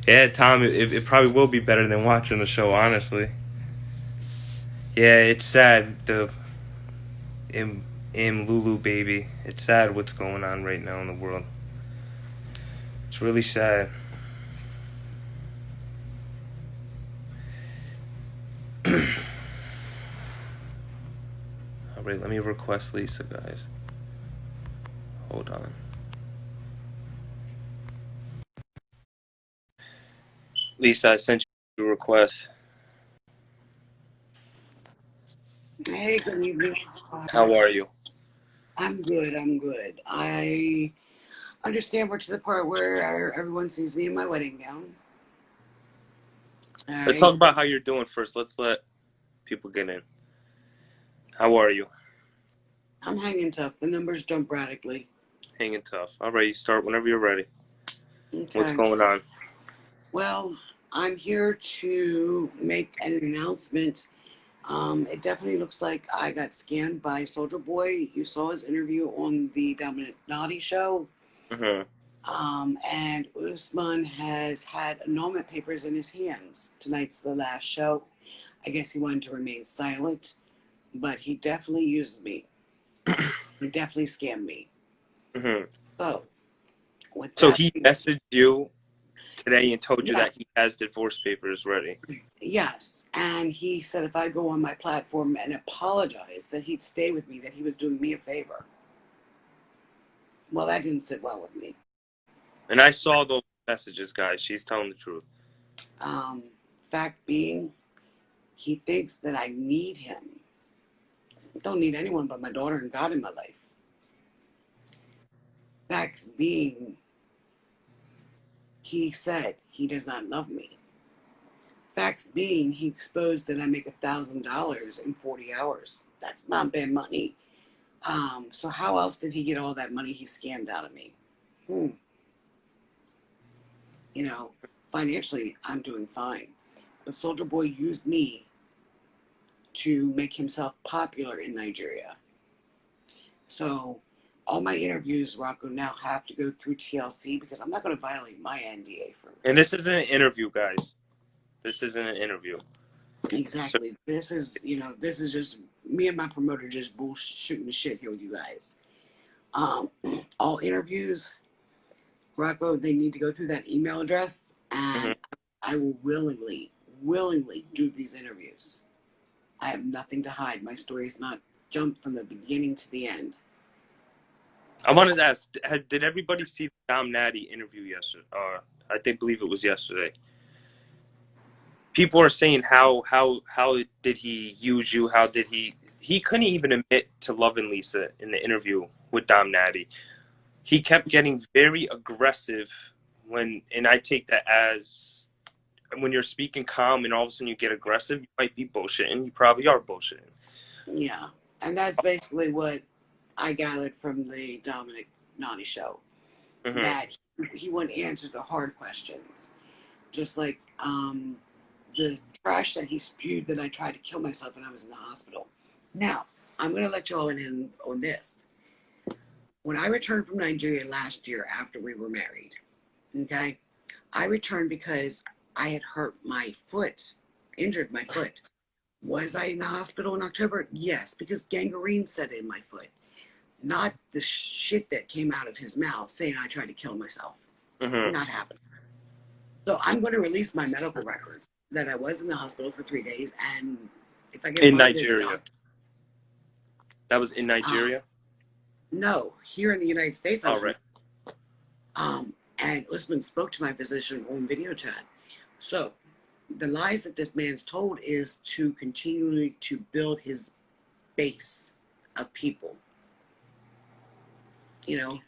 Yeah, Tom, it probably will be better than watching the show, honestly. Yeah, it's sad. The Im, Lulu baby. It's sad what's going on right now in the world. It's really sad. All right, let me request Lisa, guys. Hold on. Lisa, I sent you a request. Hey, good evening. How are you? I'm good. I'm good. I understand we're to the part where everyone sees me in my wedding gown. All Let's talk right. about how you're doing first. Let's let people get in. How are you? I'm hanging tough. The numbers jump radically. Hanging tough. All right, you start whenever you're ready. What's Okay. going on? Well, I'm here to make an announcement. It definitely looks like I got scammed by Soldier Boy. You saw his interview on the Dominic Naughty show. Mm-hmm. And Usman has had annulment papers in his hands. Tonight's the last show. I guess he wanted to remain silent, but he definitely used me. He definitely scammed me. Mm-hmm. So, with So that, he messaged you today and told you yeah, that he has divorce papers ready. yes. And he said if I go on my platform and apologize, that he'd stay with me, that he was doing me a favor. Well, that didn't sit well with me. And I saw those messages, guys. She's telling the truth. Um, Fact being, he thinks that I need him. I don't need anyone but my daughter and God in my life. Facts being, he said he does not love me. Facts being, he exposed that I make $1,000 in 40 hours. That's not bad money. So how else did he get all that money he scammed out of me? Hmm. You know, financially, I'm doing fine. But Soldier Boy used me to make himself popular in Nigeria. So all my interviews, Rocco, now have to go through TLC because I'm not going to violate my NDA for And this isn't an interview, guys. This isn't an interview. So, exactly. This is just me and my promoter just bullshit shooting the shit here with you guys. Um, all interviews, Rocco, they need to go through that email address, mhm. and I will willingly do these interviews. I have nothing to hide. My story is not jumped from the beginning to the end. I wanted to ask: did everybody see the Dom Natty interview yesterday? Believe it was yesterday. People are saying how did he use you? How did he couldn't even admit to loving Lisa in the interview with Dom Natty. He kept getting very aggressive and I take that as when you're speaking calm and all of a sudden you get aggressive, you might be bullshitting. You probably are bullshitting. Yeah, and that's basically what I gathered from the Dominic Naughty show. Hmm. That he wouldn't answer the hard questions, just like the trash that he spewed that I tried to kill myself when I was in the hospital. Now, I'm going to let you all in on this. When I returned from Nigeria last year after we were married, okay, I returned because I had hurt my foot, injured my foot. Was I in the hospital in October? Yes, because gangrene set in my foot, not the shit that came out of his mouth saying I tried to kill myself. Hmm. Not happening. So I'm going to release my medical records that I was in the hospital for 3 days, and if I get In word that the Nigeria. doctor, That was in um, Nigeria. no, here in the United States, I All was in. right. And Usman spoke to my physician on video chat. So the lies that this man's told is to continually to build his base of people. You know,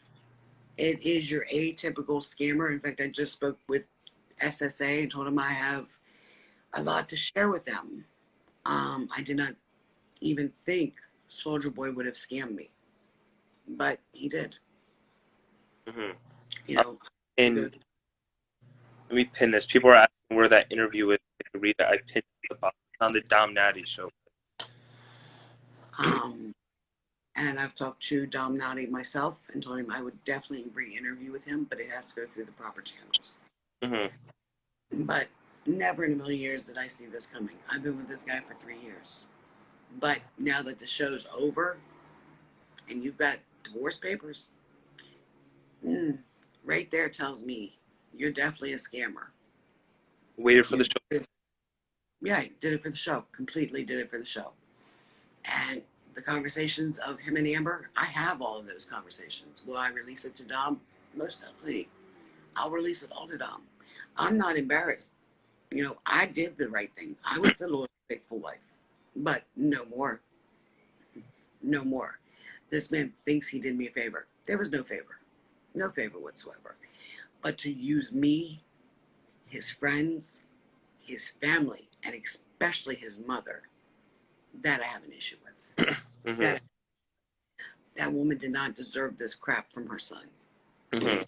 it is your atypical scammer. In fact, I just spoke with SSA and told him I have a lot to share with them. I did not even think Soldier Boy would have scammed me, but he did. Hmm. You know, to go And through. let me pin this. People are asking where that interview is. I can read it. I pinned it on the Dom Natty show. Um, and I've talked to Dom Nadi myself and told him I would definitely re-interview with him, but it has to go through the proper channels. Hmm. But never in a million years did I see this coming. I've been with this guy for 3 years. But now that the show's over and you've got divorce papers, mm, right there tells me you're definitely a scammer. Waited for the You show. yeah, did it for the show. Completely did it for the show. And the conversations of him and Amber, I have all of those conversations. Will I release it to Dom? Most definitely. I'll release it all to Dom. I'm not embarrassed. I did the right thing. I was the loyal, faithful wife. But no more. No more. This man thinks he did me a favor. There was no favor. No favor whatsoever. But to use me, his friends, his family, and especially his mother, that I have an issue with. Hmm. That woman did not deserve this crap from her son. Hmm.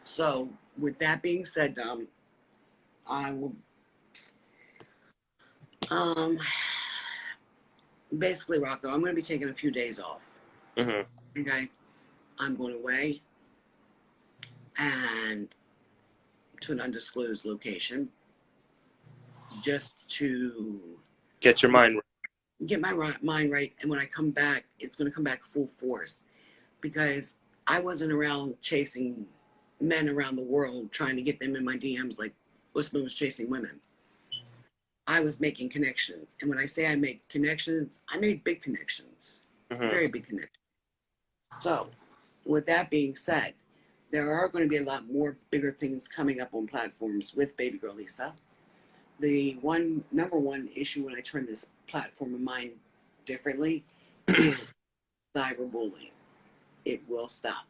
So, with that being said, I will um basically, Rocco, I'm going to be taking a few days off. Hmm. Okay, I'm going away and to an undisclosed location just to Get your mind right. get my mind right. And when I come back, it's going to come back full force because I wasn't around chasing men around the world trying to get them in my DMs like Usman was chasing women. I was making connections. And when I say I make connections, I made big connections, Hmm. very big connections. So, with that being said, there are going to be a lot more bigger things coming up on platforms with Baby Girl Lisa. The number one issue when I turn this platform of mine differently is cyberbullying. It will stop.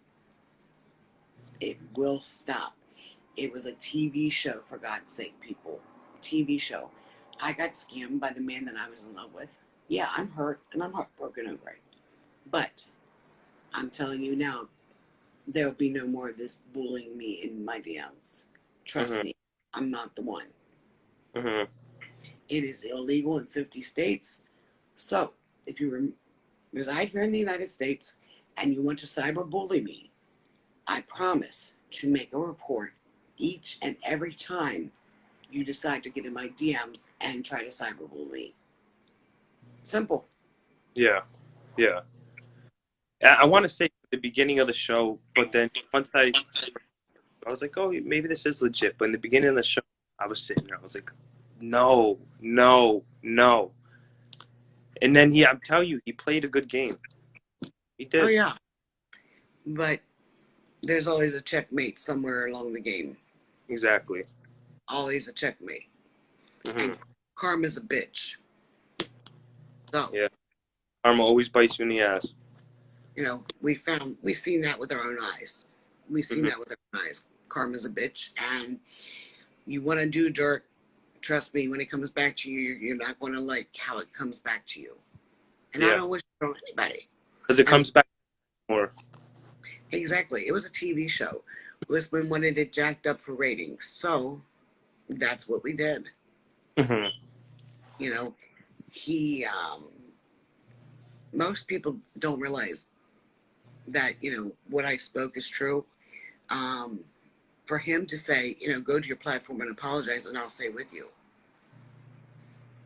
It will stop. It was a TV show, for God's sake, people. TV show. I got scammed by the man that I was in love with. Yeah, I'm hurt and I'm heartbroken over it. But I'm telling you now, there will be no more of this bullying me in my DMs. Trust Hmm. me, I'm not the one. Hmm. It is illegal in 50 states. So, if you reside here in the United States and you want to cyberbully me, I promise to make a report each and every time you decide to get in my DMs and try to cyberbully me. Simple. Yeah. Yeah. I want to say the beginning of the show, but then once I was like, oh, maybe this is legit. But in the beginning of the show, I was sitting there. I was like, no, no, no. And then I'm telling you, he played a good game. He Oh, did. yeah. But there's always a checkmate somewhere along the game. Exactly. Always a checkmate. Hmm. And karma's a bitch. So, Yeah. Karma always bites you in the ass. we've seen that with our own eyes. We've seen Hmm. that with our own eyes. Karma's a bitch. And you want to do dirt, trust me, when it comes back to you, you're not going to like how it comes back to you. And I Yeah. don't wish it on anybody. Because it I mean, comes back more. exactly. It was a TV show. Lisbon wanted it jacked up for ratings. So that's what we did. Hmm. You know, he, most people don't realize that, what I spoke is true. Um, for him to say, go to your platform and apologize and I'll stay with you.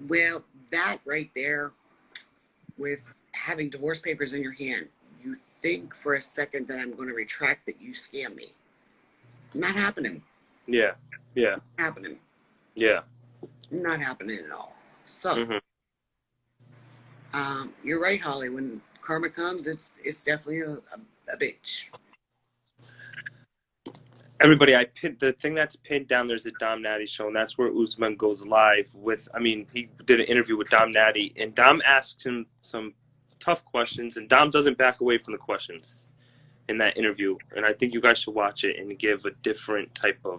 Well, that right there, with having divorce papers in your hand, you think for a second that I'm going to retract that you scam me. Not happening. Yeah. Yeah. Happening. Yeah. Not happening at all. So, Hmm. you're right, Holly. When karma comes, it's definitely a bitch. Everybody, I pinned the thing that's pinned down. There's a Dom Natty show, and that's where Usman goes live with. I mean, he did an interview with Dom Natty, and Dom asks him some tough questions, and Dom doesn't back away from the questions in that interview. And I think you guys should watch it and give a different type of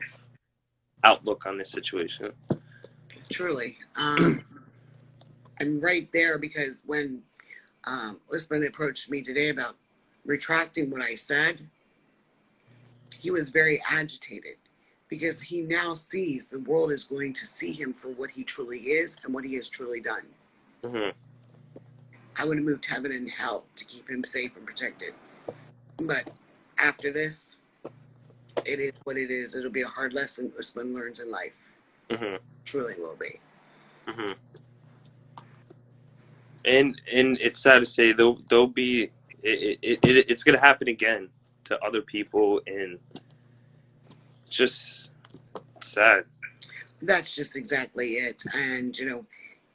outlook on this situation. Truly. And right there, because when Usman approached me today about retracting what I said, he was very agitated because he now sees the world is going to see him for what he truly is and what he has truly done. Hmm. I would have moved heaven and hell to keep him safe and protected. But after this, It is what it is. It'll be a hard lesson Usman learns in life. Hmm. Truly will be. Hmm. And it's sad to say they'll be it's gonna happen again to other people, and just sad. That's just exactly it. And,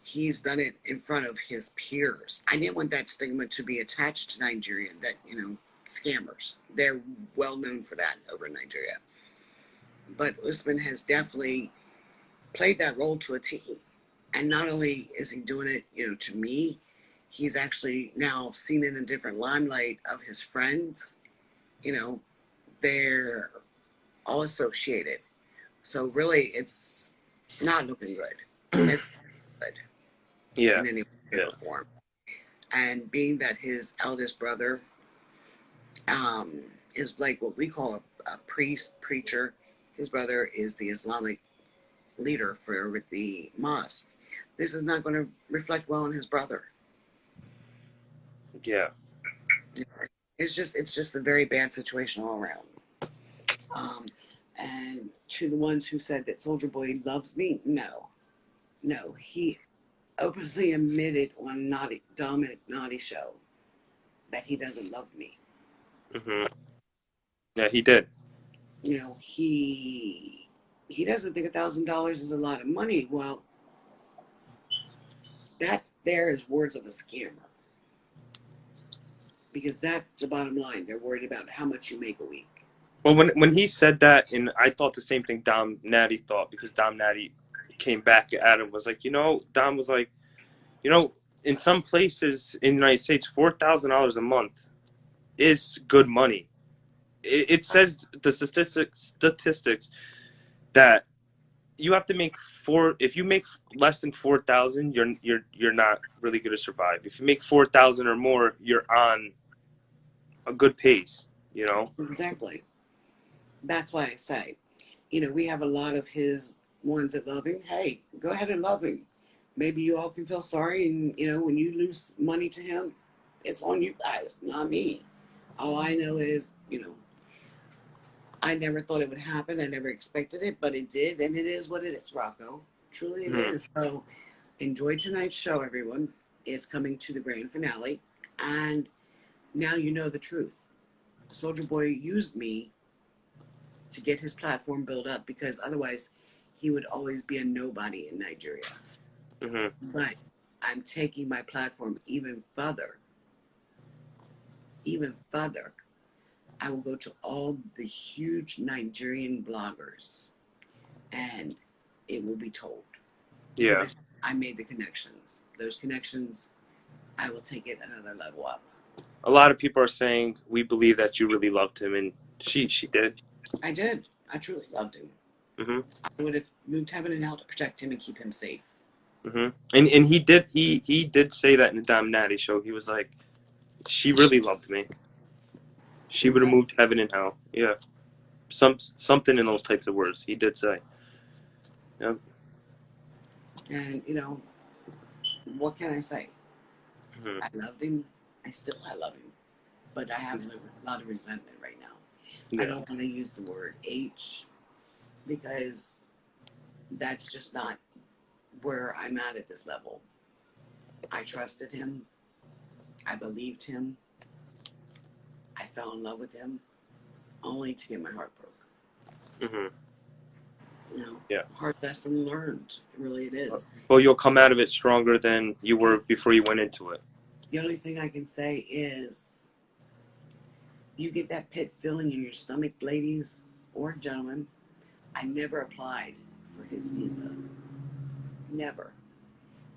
he's done it in front of his peers. I didn't want that stigma to be attached to Nigeria that, scammers. They're well known for that over in Nigeria. But Usman has definitely played that role to a T. And not only is he doing it, to me, he's actually now seen in a different limelight of his friends. You know, they're all associated. So really, it's not looking good. It's not good Yeah, in any way, shape, yeah, or form. And being that his eldest brother um, is like what we call a priest, preacher, his brother is the Islamic leader for the mosque. This is not going to reflect well on his brother. yeah. It's just a very bad situation all around. Um, and to the ones who said that Soldier Boy loves me, no, no, he openly admitted on Naughty Dominic Naughty show that he doesn't love me. Hmm. Yeah, he did. He doesn't think $1,000 is a lot of money. Well, that there is words of a scammer because that's the bottom line. They're worried about how much you make a week. Well, when he said that, and I thought the same thing Dom Natty thought, because Dom Natty came back at him, was like, Dom was like, you know, in some places in the United States, $4,000 a month is good money. It says the statistics that you have to make four. If you make less than 4,000, you're not really going to survive. If you make 4,000 or more, you're on a good pace. You know. Exactly. That's why I say, we have a lot of his ones that love him. Hey, go ahead and love him. Maybe you all can feel sorry, and when you lose money to him, it's on you guys, not me. All I know is, I never thought it would happen. I never expected it, but it did, and it is what it is, Rocco. Truly, it Mhm. is. So, enjoy tonight's show, everyone. It's coming to the grand finale, and now you know the truth. Soldier Boy used me to get his platform built up because otherwise, he would always be a nobody in Nigeria. Mhm. But I'm taking my platform even further, even further. I will go to all the huge Nigerian bloggers and it will be told because Yeah. I made the connections. Those connections, I will take it another level up. A lot of people are saying we believe that you really loved him, and she did. I did. I truly loved him. Mhm. I would have moved heaven and hell to protect him and keep him safe. Mhm. And he did say that in the Dom Natty show. He was like, she really loved me. She would have Exactly. moved heaven and hell. Yeah. Something in those types of words. He did say. Yep. And, what can I say? Mhm. I loved him. I love him. But I have a lot of resentment right now. I Yeah. don't want to use the word H because that's just not where I'm at this level. I trusted him. I believed him. I fell in love with him only to get my heart broke. Mhm. You know, Yeah. hard lesson learned. Really, it is. Well, you'll come out of it stronger than you were before you went into it. The only thing I can say is you get that pit feeling in your stomach, ladies or gentlemen. I never applied for his visa. Never.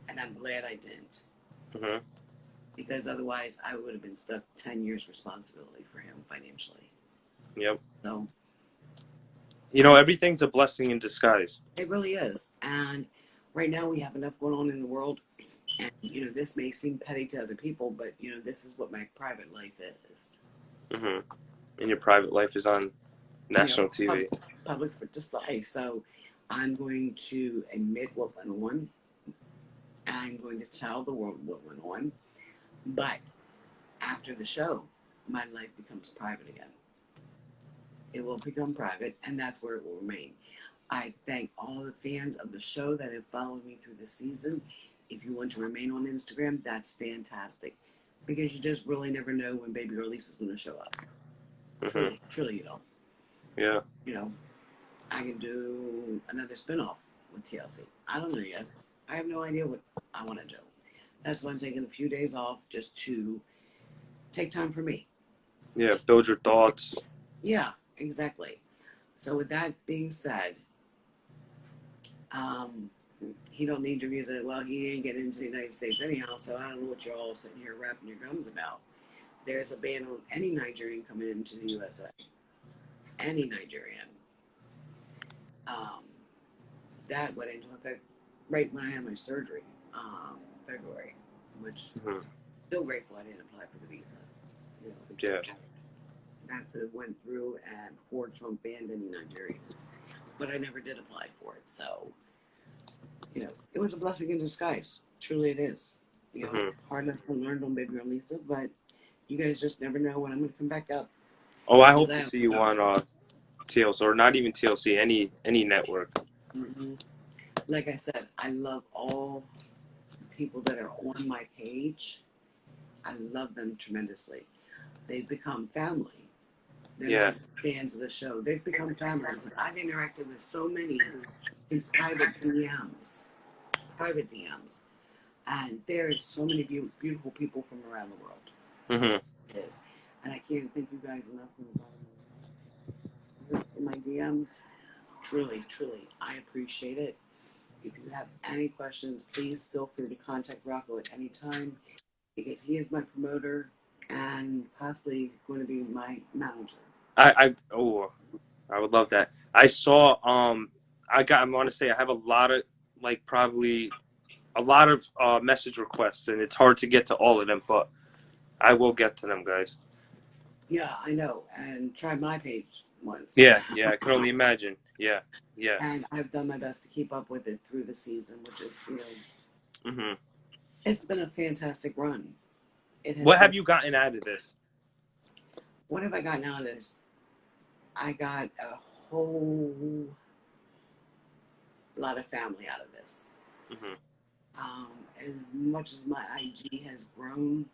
And I'm glad I didn't. Mhm. Because otherwise I would have been stuck 10 years responsibility for him financially. Yep. So I'm Everything's a blessing in disguise. it really is. And right now we have enough going on in the world. And, this may seem petty to other people, but, this is what my private life is. Mhm. And your private life is on You know, national TV. public for display. So I'm going to admit what went on. I'm going to tell the world what went on. But after the show, my life becomes private again. It will become private, and that's where it will remain. I thank all the fans of the show that have followed me through the season. If you want to remain on Instagram, that's fantastic, because you just really never know when Baby Release is going to show up. Hmm. Truly, truly, you don't. Yeah. You know, I can do another spinoff with TLC. I don't know yet. I have no idea what I want to do. That's why I'm taking a few days off just to take time for me. Yeah. Build your thoughts. Yeah, exactly. So with that being said, um, he don't need your visa. Well, he ain't getting into the United States anyhow, so I don't know what you're all sitting here wrapping your gums about. There's a ban on any Nigerian coming into the USA. Any Nigerian. Um, that went into effect right when I had my surgery, February, which Hmm. still grateful I didn't apply for the visa. You know, Yeah. because that could have went through and before Trump banned any Nigerians. But I never did apply for it. So, it was a blessing in disguise. Truly it is. Hmm. Hard enough to learn on Baby on Lisa, but you guys just never know when I'm going to come back up. Oh, I Because hope I to have, see you on TLC, or not even TLC, any network. hmm like I said, I love all people that are on my page. I love them tremendously. They've become family. They're not Yeah. just fans of the show. They've become family because I've interacted with so many in private DMs. Private DMs. And there's so many beautiful people from around the world. Hmm. It is. And I can't thank you guys enough from the bottom of my heart in my DMs. Truly, truly, I appreciate it. If you have any questions, please feel free to contact Rocco at any time because he is my promoter and possibly going to be my manager. I would love that. I saw I want to say I have a lot of, like, probably a lot of message requests, and it's hard to get to all of them, but I will get to them, guys. Yeah, I know. And tried my page once. Yeah, yeah, I can only imagine. Yeah, yeah. And I've done my best to keep up with it through the season, which is, Hmm. it's been a fantastic run. It has What been. have you gotten out of this? What have I gotten out of this? I got a whole lot of family out of this. Hmm. Um, as much as my IG has grown,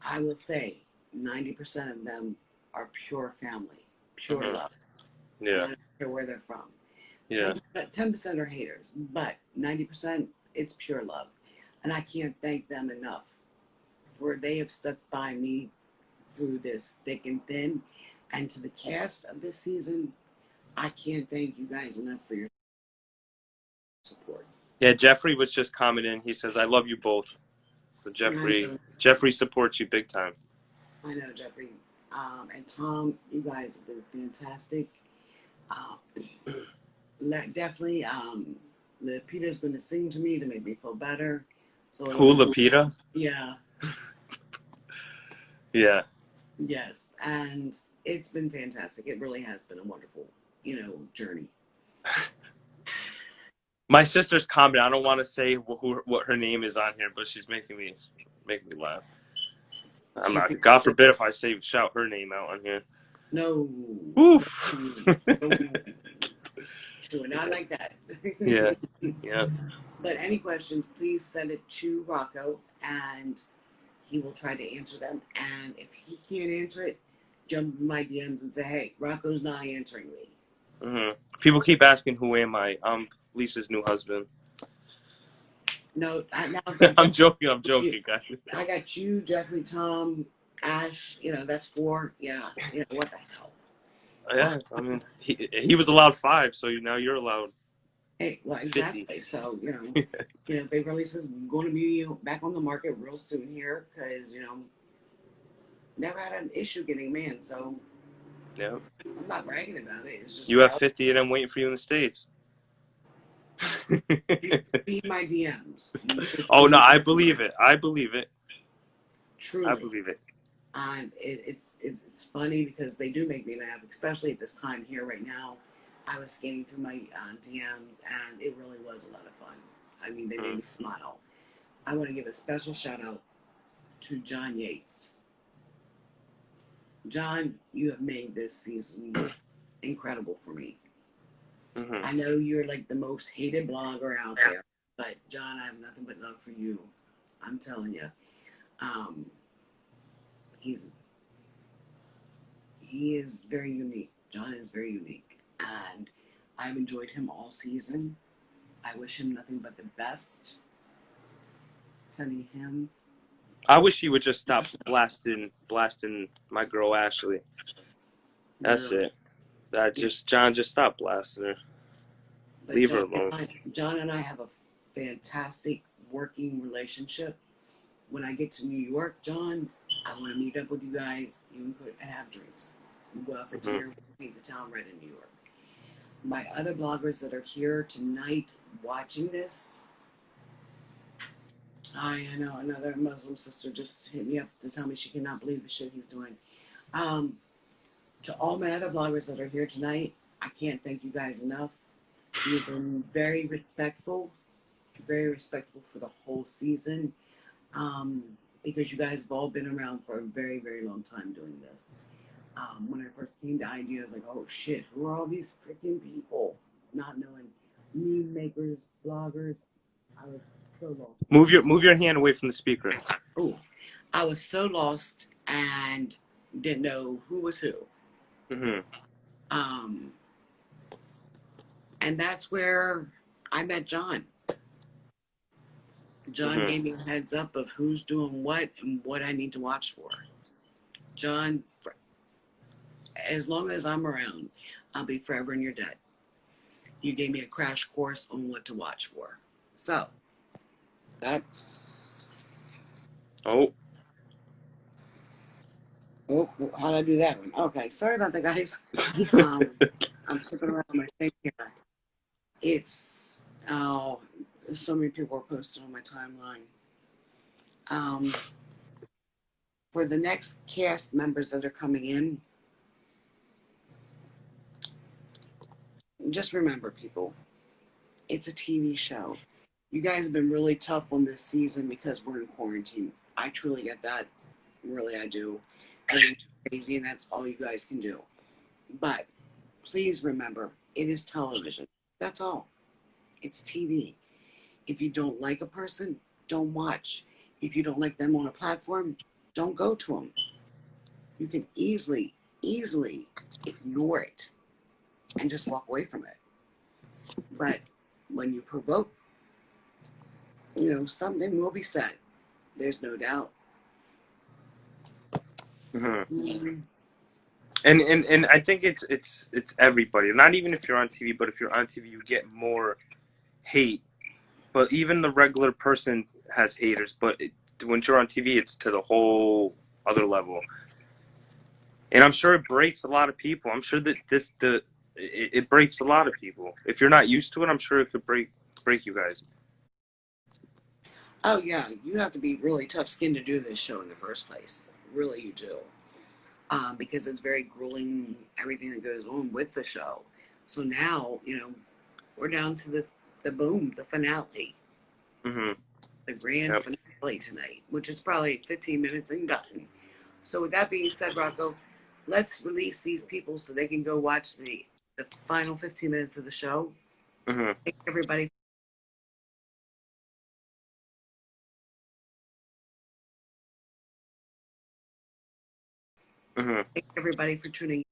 I will say 90% of them are pure family, pure Hmm. love. And Yeah, I don't care where they're from. yeah. 10% are haters, but 90% it's pure love. And I can't thank them enough for they have stuck by me through this thick and thin. And to the cast of this season, I can't thank you guys enough for your support. Yeah, Jeffrey was just commenting. He says, "I love you both." So I Jeffrey, know, Jeffrey supports you big time. I know, Jeffrey. And Tom, you guys have been fantastic. Uh, definitely, Peter's going to sing to me to make me feel better. So it's Who, going to, Lapita? yeah, Yeah. yes. And it's been fantastic. It really has been a wonderful, journey. My sister's comment. I don't want to say what her name is on here, but she's making me laugh. I'm She not. thinks, God forbid if I shout her name out on here. no, Oof. no, sure, not like that. Yeah. Yeah. But any questions, please send it to Rocco and he will try to answer them. And if he can't answer it, jump in my DMs and say, hey, Rocco's not answering me. Hmm. People keep asking, "Who am I?" I'm Lisa's new husband. No, now I've got I'm Jeff. joking. I'm joking, guys. I got you, Jeffrey, Tom, Ash. That's four. Yeah. What the hell? Yeah. I mean, he was allowed 5, so now you're allowed Hey, well, 50. exactly. So, Big Release is going to be back on the market real soon here because, never had an issue getting a man. So Yeah. I'm not bragging about it. It's just You have reality. 50 of them waiting for you in the States. You see my DMs. You should Oh, no, see I believe it. I believe it. I truly. believe it. And it's funny because they do make me laugh, especially at this time here right now. I was scanning through my DMs and it really was a lot of fun. I mean, they made Mm. me smile. I want to give a special shout out to John Yates. John, you have made this season incredible for me. Hmm. I know you're like the most hated blogger out there, but John, I have nothing but love for you. I'm telling you, um, he's he is very unique. John is very unique, and I've enjoyed him all season. I wish him nothing but the best. Sending him. I wish he would just stop blasting my girl Ashley. That's Really, it. That yeah. just John, just stop blasting her. But Leave her alone. John and I have a fantastic working relationship. When I get to New York, John, I want to meet up with you guys. You can go and have drinks. We go out for Hmm. dinner. We paint the town red in New York. My other bloggers that are here tonight watching this, I know another Muslim sister just hit me up to tell me she cannot believe the shit he's doing. Um, to all my other bloggers that are here tonight, I can't thank you guys enough. You've been very respectful for the whole season, um, because you guys have all been around for a very, very long time doing this. When I first came to IG, I was like, oh shit, who are all these freaking people? Not knowing meme makers, bloggers. I was so lost. Move your hand away from the speaker. Oh, I was so lost and didn't know who was who. Hmm. Um, and that's where I met John. John Hmm. gave me a heads up of who's doing what and what I need to watch for. John, for, as long as I'm around, I'll be forever in your debt. You gave me a crash course on what to watch for. So that. Oh. Oh, how did I do that one? Okay, sorry about that, guys. Um, I'm flipping around my thing here. It's oh, so many people are posted on my timeline. Um, for the next cast members that are coming in, just remember, people, it's a TV show. You guys have been really tough on this season because we're in quarantine. I truly get that. Really, I do. Everything's crazy, and that's all you guys can do. But please remember, it is television. That's all. It's TV. If you don't like a person, don't watch. If you don't like them on a platform, don't go to them. You can easily ignore it and just walk away from it. But when you provoke, something will be said. There's no doubt. Hmm. Mm-hmm. And I think it's everybody. Not even if you're on TV, but if you're on TV, you get more hate. But even the regular person has haters. But when you're on TV, it's to the whole other level. And I'm sure it breaks a lot of people. I'm sure that it breaks a lot of people. If you're not used to it, I'm sure it could break you guys. Oh yeah, you have to be really tough skinned to do this show in the first place. Really, you do. Because it's very grueling, everything that goes on with the show. So now, we're down to the finale, Hmm. the grand Yep. finale tonight, which is probably 15 minutes and done. So with that being said, Rocco, let's release these people so they can go watch the final 15 minutes of the show. Hmm. Thank everybody. Hmm. Thank everybody for tuning